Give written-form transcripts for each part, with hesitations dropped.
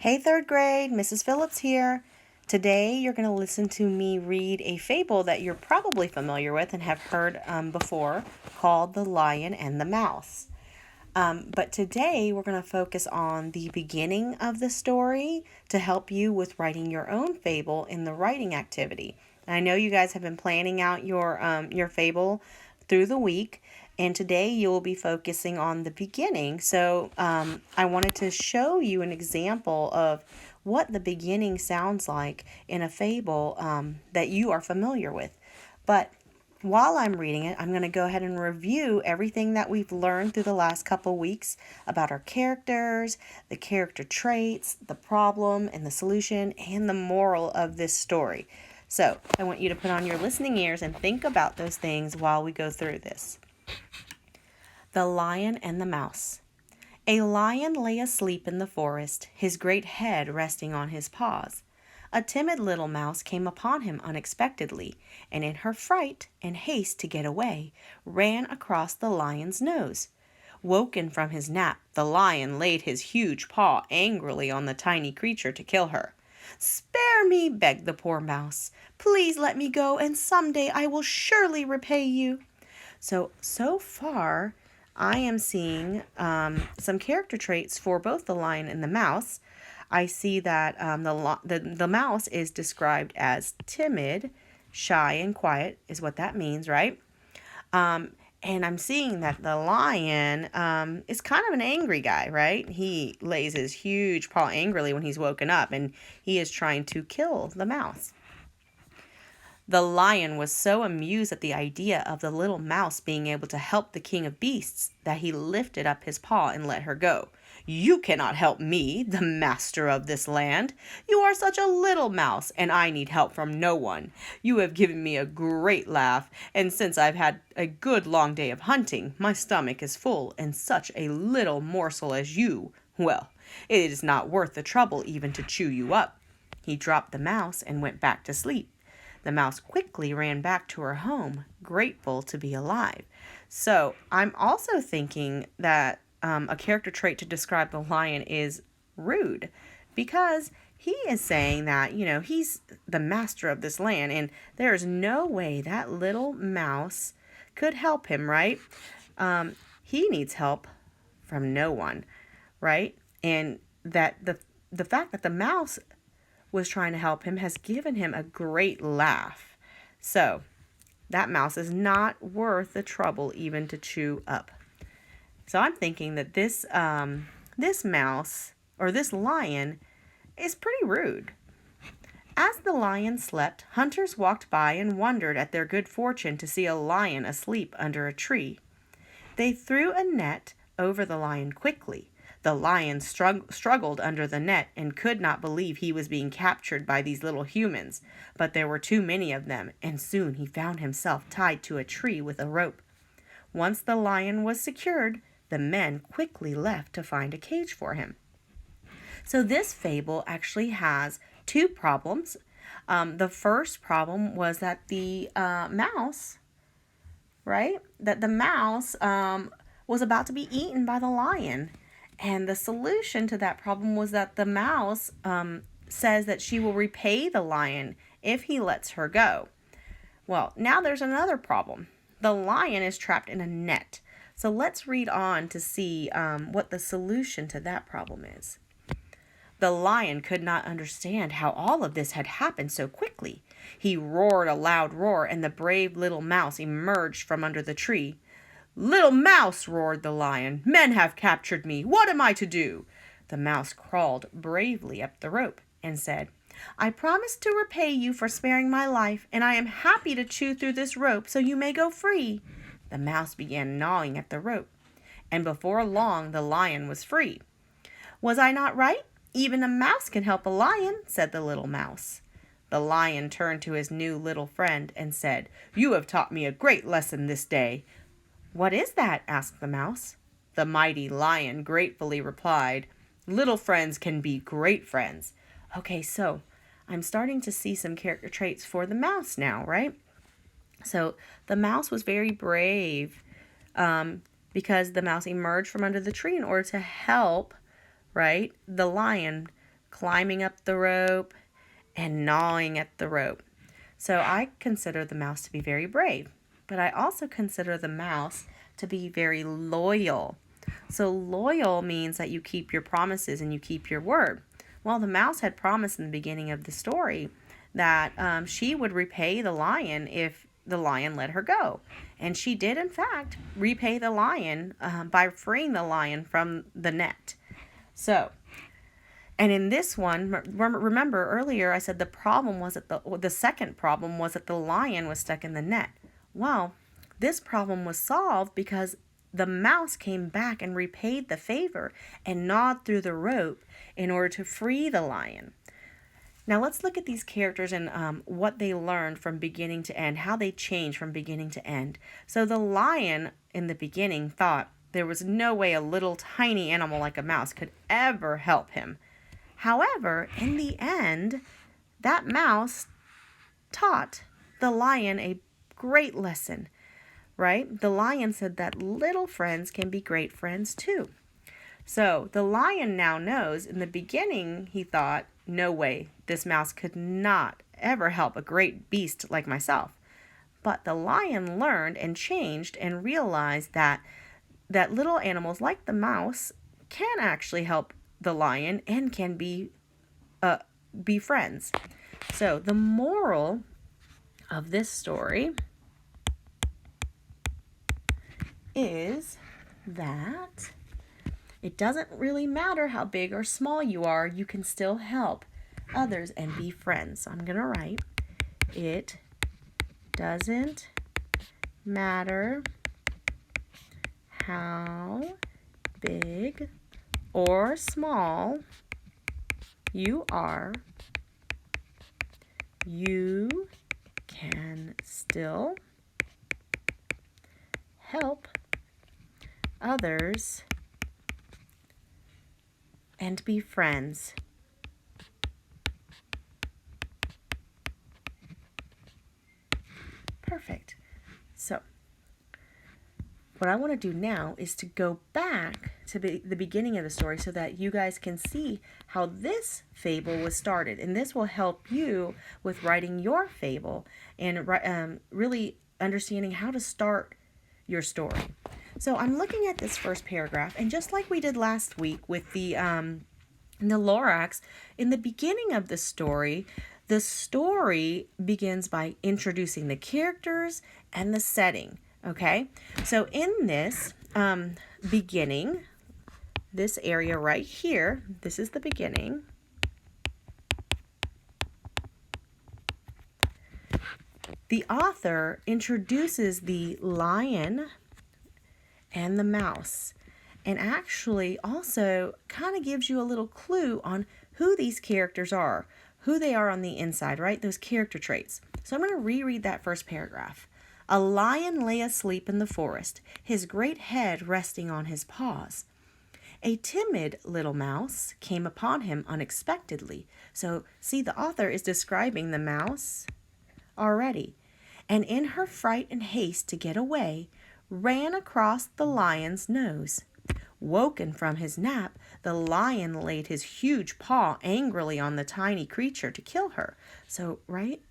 Hey, third grade, Mrs. Phillips here. Today you're going to listen to me read a fable that you're probably familiar with and have heard before called The Lion and the Mouse. But today we're going to focus on the beginning of the story to help you with writing your own fable in the writing activity. And I know you guys have been planning out your fable through the week, and today you will be focusing on the beginning. So I wanted to show you an example of what the beginning sounds like in a fable that you are familiar with. But while I'm reading it, I'm going to go ahead and review everything that we've learned through the last couple weeks about our characters, the character traits, the problem and the solution, and the moral of this story. So I want you to put on your listening ears and think about those things while we go through this. The Lion and the Mouse. A lion lay asleep in the forest, his great head resting on his paws. A timid little mouse came upon him unexpectedly, and in her fright and haste to get away, ran across the lion's nose. Woken from his nap, the lion laid his huge paw angrily on the tiny creature to kill her. "Spare me," begged the poor mouse. "Please let me go, and someday I will surely repay you." So far, I am seeing some character traits for both the lion and the mouse. I see that the mouse is described as timid, shy, and quiet is what that means, right? And I'm seeing that the lion is kind of an angry guy, right? He lays his huge paw angrily when he's woken up, and he is trying to kill the mouse. The lion was so amused at the idea of the little mouse being able to help the king of beasts that he lifted up his paw and let her go. "You cannot help me, the master of this land. You are such a little mouse, and I need help from no one. You have given me a great laugh, and since I've had a good long day of hunting, my stomach is full, and such a little morsel as you, well, it is not worth the trouble even to chew you up." He dropped the mouse and went back to sleep. The mouse quickly ran back to her home, grateful to be alive. So I'm also thinking that a character trait to describe the lion is rude, because he is saying that, he's the master of this land, and there's no way that little mouse could help him, right? He needs help from no one, right? And that the fact that the mouse was trying to help him has given him a great laugh. So that mouse is not worth the trouble even to chew up. So I'm thinking that this mouse or this lion is pretty rude. As the lion slept, hunters walked by and wondered at their good fortune to see a lion asleep under a tree. They threw a net over the lion quickly. The lion struggled under the net and could not believe he was being captured by these little humans, but there were too many of them, and soon he found himself tied to a tree with a rope. Once the lion was secured, the men quickly left to find a cage for him. So this fable actually has two problems. The first problem was that the mouse, right? That the mouse was about to be eaten by the lion. And the solution to that problem was that the mouse says that she will repay the lion if he lets her go. Well, now there's another problem. The lion is trapped in a net. So let's read on to see what the solution to that problem is. The lion could not understand how all of this had happened so quickly. He roared a loud roar, and the brave little mouse emerged from under the tree. "Little mouse," roared the lion, "men have captured me. What am I to do?" The mouse crawled bravely up the rope and said, "I promise to repay you for sparing my life, and I am happy to chew through this rope so you may go free." The mouse began gnawing at the rope, and before long the lion was free. "Was I not right? Even a mouse can help a lion," said the little mouse. The lion turned to his new little friend and said, "You have taught me a great lesson this day." "What is that?" asked the mouse. The mighty lion gratefully replied, "Little friends can be great friends." Okay, so I'm starting to see some character traits for the mouse now, right? So the mouse was very brave because the mouse emerged from under the tree in order to help, right, the lion climbing up the rope, and gnawing at the rope. So I consider the mouse to be very brave, but I also consider the mouse to be very loyal. So loyal means that you keep your promises and you keep your word. Well, the mouse had promised in the beginning of the story that she would repay the lion if the lion let her go. And she did, in fact, repay the lion by freeing the lion from the net. So, and in this one, remember earlier I said the problem was that the second problem was that the lion was stuck in the net. Well, this problem was solved because the mouse came back and repaid the favor and gnawed through the rope in order to free the lion. Now let's look at these characters and what they learned from beginning to end, how they changed from beginning to end. So the lion in the beginning thought there was no way a little tiny animal like a mouse could ever help him. However, in the end, that mouse taught the lion a great lesson, right? The lion said that little friends can be great friends too. So the lion now knows. In the beginning, he thought, no way, this mouse could not ever help a great beast like myself. But the lion learned and changed and realized that little animals like the mouse can actually help the lion and can be friends. So the moral of this story is that it doesn't really matter how big or small you are, you can still help others and be friends. So I'm going to write, it doesn't matter how big or small you are, you can still help others and be friends. Perfect. So, what I want to do now is to go back to the beginning of the story so that you guys can see how this fable was started. And this will help you with writing your fable and really understanding how to start your story. So I'm looking at this first paragraph, and just like we did last week with the Lorax, in the beginning of the story begins by introducing the characters and the setting. Okay, so in this beginning, this area right here, this is the beginning. The author introduces the lion and the mouse, and actually also kind of gives you a little clue on who these characters are, who they are on the inside, right? Those character traits. So I'm going to reread that first paragraph. A lion lay asleep in the forest, his great head resting on his paws. A timid little mouse came upon him unexpectedly. So, see, the author is describing the mouse already. And in her fright and haste to get away, ran across the lion's nose. Woken from his nap, the lion laid his huge paw angrily on the tiny creature to kill her. So, right?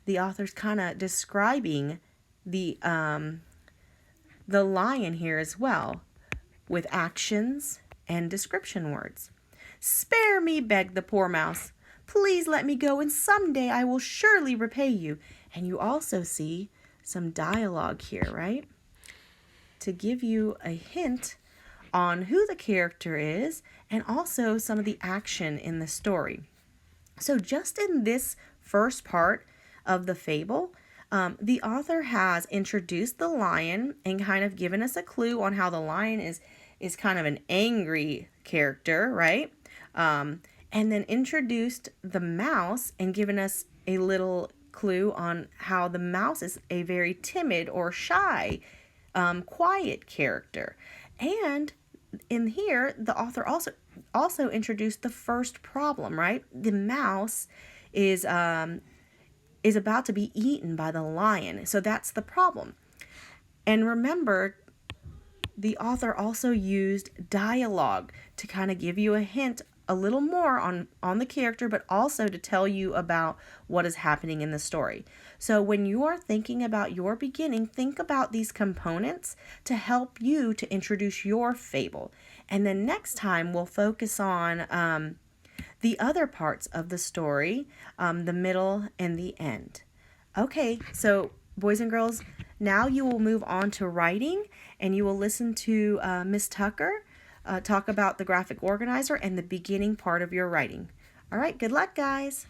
The author's kind of describing the lion here as well, with actions and description words. Spare me, begged the poor mouse. Please let me go, and someday I will surely repay you. And you also see some dialogue here, right? To give you a hint on who the character is and also some of the action in the story. So just in this first part of the fable, the author has introduced the lion and kind of given us a clue on how the lion is kind of an angry character, right? And then introduced the mouse and given us a little clue on how the mouse is a very timid or shy, quiet character. And in here, the author also introduced the first problem, right? The mouse is about to be eaten by the lion. So that's the problem. And remember, the author also used dialogue to kind of give you a hint a little more on the character, but also to tell you about what is happening in the story. So when you are thinking about your beginning, think about these components to help you to introduce your fable. And then next time we'll focus on the other parts of the story, the middle and the end. Okay, so boys and girls, now you will move on to writing, and you will listen to Miss Tucker talk about the graphic organizer and the beginning part of your writing. All right, good luck, guys.